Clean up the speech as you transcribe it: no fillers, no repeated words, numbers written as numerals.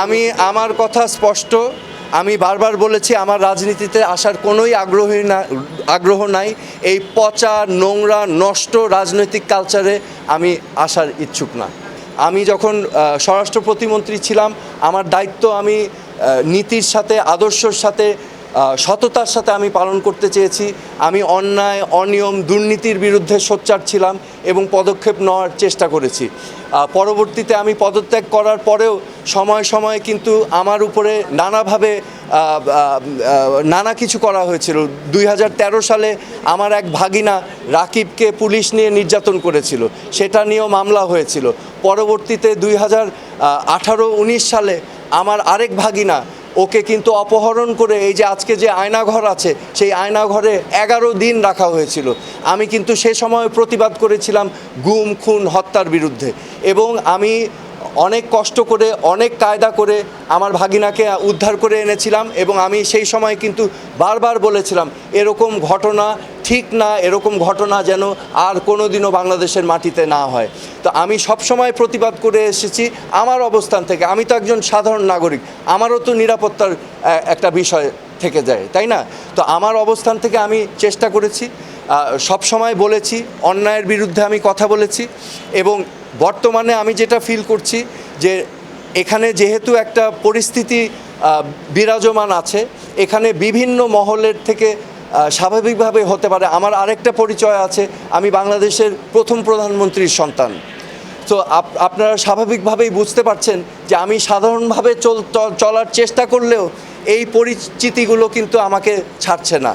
আমি আমার কথা স্পষ্ট। আমি বারবার বলেছি আমার রাজনীতিতে আসার কোনোই আগ্রহ নাই। এই পচা নোংরা নষ্ট রাজনৈতিক কালচারে আমি আসার ইচ্ছুক না। আমি যখন স্বরাষ্ট্র প্রতিমন্ত্রী ছিলাম, আমার দায়িত্ব আমি নীতির সাথে, আদর্শের সাথে, সততার সাথে আমি পালন করতে চেয়েছি। আমি অন্যায়, অনিয়ম, দুর্নীতির বিরুদ্ধে সোচ্চার ছিলাম এবং পদক্ষেপ নেওয়ার চেষ্টা করেছি। পরবর্তীতে আমি পদত্যাগ করার পরেও সময়ে সময়ে কিন্তু আমার উপরে নানাভাবে নানা কিছু করা হয়েছিল। 2013 সালে আমার এক ভাগিনা রাকিবকে পুলিশ নিয়ে নির্যাতন করেছিল, সেটা নিয়েও মামলা হয়েছিল। পরবর্তীতে 2018-19 সালে আমার আরেক ভাগিনা, ওকে কিন্তু অপহরণ করে এই যে আজকে যে আয়নাঘর আছে, সেই আয়নাঘরে 11 দিন রাখা হয়েছিল। আমি কিন্তু সে সময় প্রতিবাদ করেছিলাম গুম, খুন, হত্যার বিরুদ্ধে, এবং আমি অনেক কষ্ট করে, অনেক কায়দা করে আমার ভাগিনাকে উদ্ধার করে এনেছিলাম। এবং আমি সেই সময় কিন্তু বারবার বলেছিলাম এরকম ঘটনা ঠিক না, এরকম ঘটনা যেন আর কোনো দিনও বাংলাদেশের মাটিতে না হয়। তো আমি সবসময় প্রতিবাদ করে এসেছি আমার অবস্থান থেকে। আমি তো একজন সাধারণ নাগরিক, আমারও তো নিরাপত্তার একটা বিষয় থেকে যায়, তাই না? তো আমার অবস্থান থেকে আমি চেষ্টা করেছি, সব সময় বলেছি, অন্যায়ের বিরুদ্ধে আমি কথা বলেছি। এবং বর্তমানে আমি যেটা ফিল করছি যে এখানে যেহেতু একটা পরিস্থিতি বিরাজমান আছে, এখানে বিভিন্ন মহলের থেকে স্বাভাবিকভাবে হতে পারে। আমার আরেকটা পরিচয় আছে, আমি বাংলাদেশের প্রথম প্রধানমন্ত্রীর সন্তান। তো আপনারা স্বাভাবিকভাবেই বুঝতে পারছেন যে আমি সাধারণভাবে চলার চেষ্টা করলেও এই পরিচিতিগুলো কিন্তু আমাকে ছাড়ছে না।